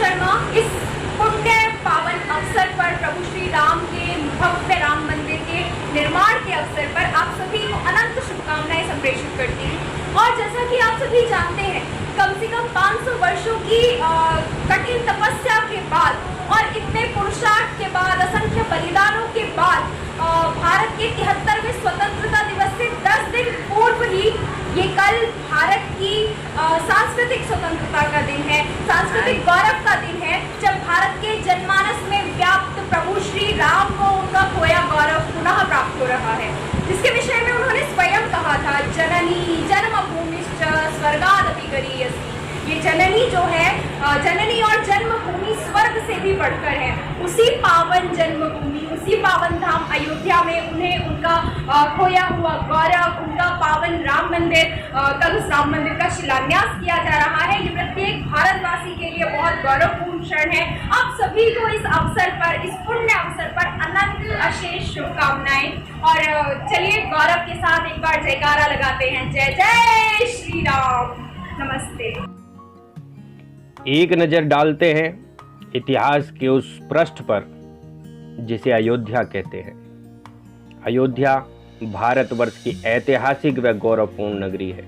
शर्मा, इस पुण्य पावन अवसर पर प्रभु श्री राम के भव्य राम मंदिर के निर्माण के अवसर पर आप सभी को अनंत शुभकामनाएं संप्रेषित करती हूँ। और जैसा कि आप सभी जानते हैं, कम से कम 500 वर्षों की कठिन तपस्या के बाद और इतने पुरुषार्थ के बाद, असंख्य बलिदानों के बाद भारत के 73वें स्वतंत्रता दिवस से 10 दिन पूर्व ही ये कल भारत की सांस्कृतिक स्वतंत्रता का दिन है, सांस्कृतिक गौरव का दिन है, जब भारत के जनमानस में व्याप्त प्रभु श्री राम को उनका खोया गौरव पुनः प्राप्त हो रहा है, जिसके विषय में उन्होंने स्वयं कहा था, जननी जन्मभूमिश्च स्वर्गादपि गरीयसी। ये जननी जो है, जननी और जन्मभूमि स्वर्ग से भी बढ़कर है। उसी पावन जन्मभूमि, उसी पावन धाम अयोध्या में उन्हें उनका खोया हुआ गौरव, उनका पावन राम मंदिर, कल उस राम मंदिर का शिलान्यास किया जा रहा है। ये प्रत्येक भारतवासी के लिए बहुत गौरवपूर्ण क्षण है। आप सभी को इस अवसर पर, इस पुण्य अवसर पर अनंत अशेष शुभकामनाएं। और चलिए गौरव के साथ एक बार जयकारा लगाते हैं, जय जय श्री राम। नमस्ते। एक नजर डालते हैं इतिहास के उस पृष्ठ पर जिसे अयोध्या कहते हैं। अयोध्या भारतवर्ष की ऐतिहासिक व गौरवपूर्ण नगरी है।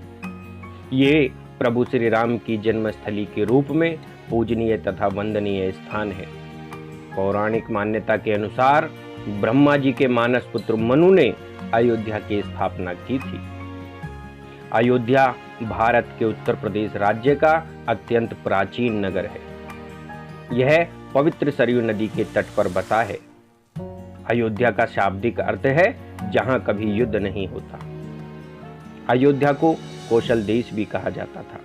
ये प्रभु श्री राम की जन्मस्थली के रूप में पूजनीय तथा वंदनीय स्थान है। पौराणिक मान्यता के अनुसार ब्रह्मा जी के मानस पुत्र मनु ने अयोध्या की स्थापना की थी। अयोध्या भारत के उत्तर प्रदेश राज्य का अत्यंत प्राचीन नगर है। यह पवित्र सरयू नदी के तट पर बसा है। अयोध्या का शाब्दिक अर्थ है जहां कभी युद्ध नहीं होता। अयोध्या को कौशल देश भी कहा जाता था।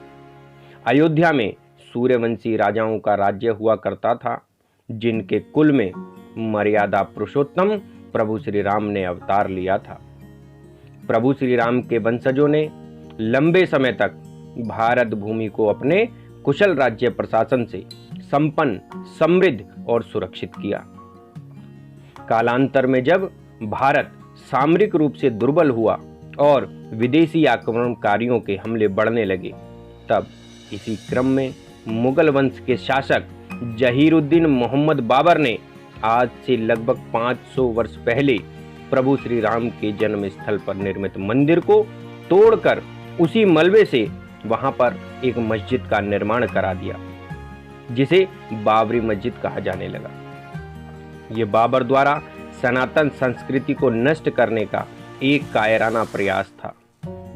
अयोध्या में सूर्यवंशी राजाओं का राज्य हुआ करता था, जिनके कुल में मर्यादा पुरुषोत्तम प्रभु श्री राम ने अवतार लिया था। प्रभु श्री राम के वंशजों ने लंबे समय तक भारत भूमि को अपने कुशल राज्य प्रशासन से संपन्न, समृद्ध और सुरक्षित किया। कालांतर में जब भारत सामरिक रूप से दुर्बल हुआ और विदेशी आक्रमणकारियों के हमले बढ़ने लगे, तब इसी क्रम में मुगल वंश के शासक जहीरुद्दीन मोहम्मद बाबर ने आज से लगभग 500 वर्ष पहले प्रभु श्री राम के जन्म स्थल पर निर्मित मंदिर को तोड़कर उसी मलबे से वहां पर एक मस्जिद का निर्माण करा दिया, जिसे बाबरी मस्जिद कहा जाने लगा। यह बाबर द्वारा सनातन संस्कृति को नष्ट करने का एक कायराना प्रयास था,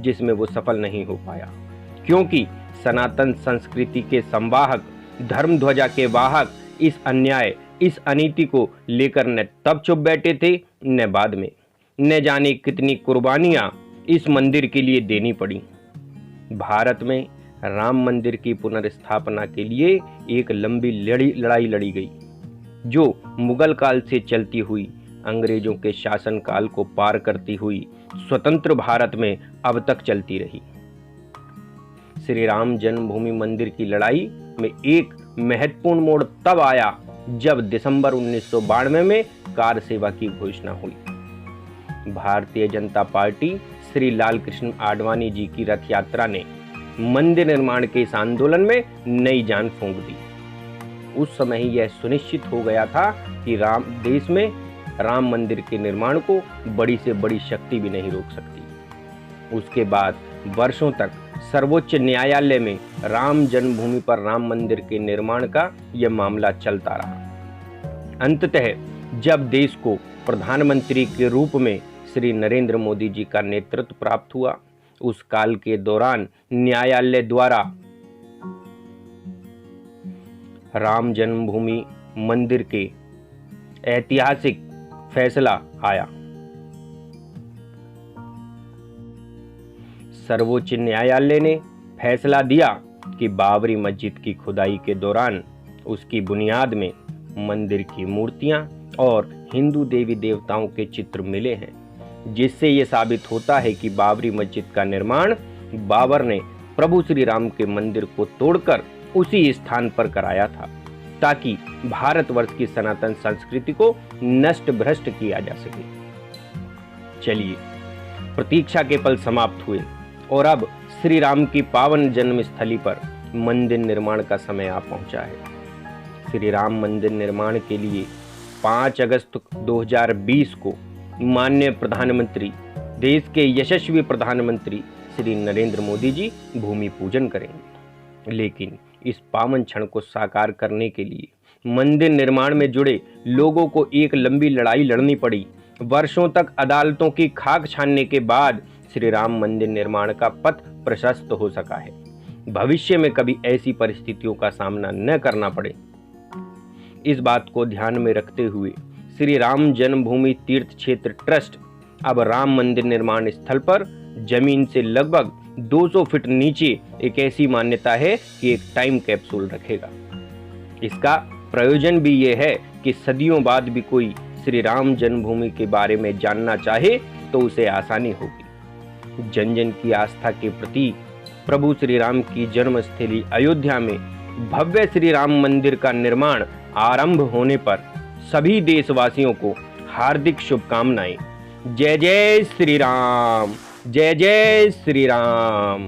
जिसमें वो सफल नहीं हो पाया, क्योंकि सनातन संस्कृति के संवाहक, धर्म ध्वजा के वाहक इस अन्याय, इस अनीति को लेकर न तब चुप बैठे थे, न बाद में। न जाने कितनी कुर्बानियां इस मंदिर के लिए देनी पड़ी। भारत में राम मंदिर की पुनर्स्थापना के लिए एक लंबी लड़ाई लड़ी गई, जो मुगल काल से चलती हुई अंग्रेजों के शासन काल को पार करती हुई स्वतंत्र भारत में अब तक चलती रही। श्री राम जन्मभूमि मंदिर की लड़ाई में एक महत्वपूर्ण मोड़ तब आया जब दिसंबर 1992 में कार सेवा की घोषणा हुई। भारतीय जनता पार्टी श्री लाल कृष्ण आडवाणी जी की रथ यात्रा ने मंदिर निर्माण के इस आंदोलन में नई जान फूंक दी। उस समय ही यह सुनिश्चित हो गया था कि देश में राम मंदिर के निर्माण को बड़ी से बड़ी शक्ति भी नहीं रोक सकती। उसके बाद वर्षों तक सर्वोच्च न्यायालय में राम जन्मभूमि पर राम मंदिर के निर्माण का यह मामला चलता रहा। अंततः जब देश को प्रधानमंत्री के रूप में श्री नरेंद्र मोदी जी का नेतृत्व प्राप्त हुआ, उस काल के दौरान न्यायालय द्वारा राम जन्मभूमि मंदिर के ऐतिहासिक फैसला आया। सर्वोच्च न्यायालय ने फैसला दिया कि बाबरी मस्जिद की खुदाई के दौरान उसकी बुनियाद में मंदिर की मूर्तियां और हिंदू देवी देवताओं के चित्र मिले हैं, जिससे यह साबित होता है कि बाबरी मस्जिद का निर्माण बाबर ने प्रभु श्री राम के मंदिर को तोड़कर उसी स्थान पर कराया था, ताकि भारतवर्ष की सनातन संस्कृति को नष्ट भ्रष्ट किया जा सके। चलिए, प्रतीक्षा के पल समाप्त हुए और अब श्री राम की पावन जन्मस्थली पर मंदिर निर्माण का समय आ पहुंचा है। श्री राम मंदिर निर्माण के लिए 5 अगस्त 2020 को माननीय प्रधानमंत्री, देश के यशस्वी प्रधानमंत्री श्री नरेंद्र मोदी जी भूमि पूजन करेंगे। लेकिन इस पावन क्षण को साकार करने के लिए मंदिर निर्माण में जुड़े लोगों को एक लंबी लड़ाई लड़नी पड़ी। वर्षों तक अदालतों की खाक छानने के बाद श्री राम मंदिर निर्माण का पथ प्रशस्त हो सका है। भविष्य में कभी ऐसी परिस्थितियों का सामना न करना पड़े, इस बात को ध्यान में रखते हुए श्री राम जन्मभूमि तीर्थ क्षेत्र ट्रस्ट अब राम मंदिर निर्माण स्थल पर जमीन से लगभग 200 फीट नीचे एक ऐसी मान्यता है कि एक टाइम कैप्सूल रखेगा। इसका प्रयोजन भी ये है कि सदियों बाद भी कोई श्री राम जन्मभूमि के बारे में जानना चाहे तो उसे आसानी होगी। जन जन की आस्था के प्रतीक प्रभु श्री राम की जन्मस्थली अयोध्या में भव्य श्री राम मंदिर का निर्माण आरंभ होने पर सभी देशवासियों को हार्दिक शुभकामनाएं। जय जय श्री राम, जय जय श्री राम।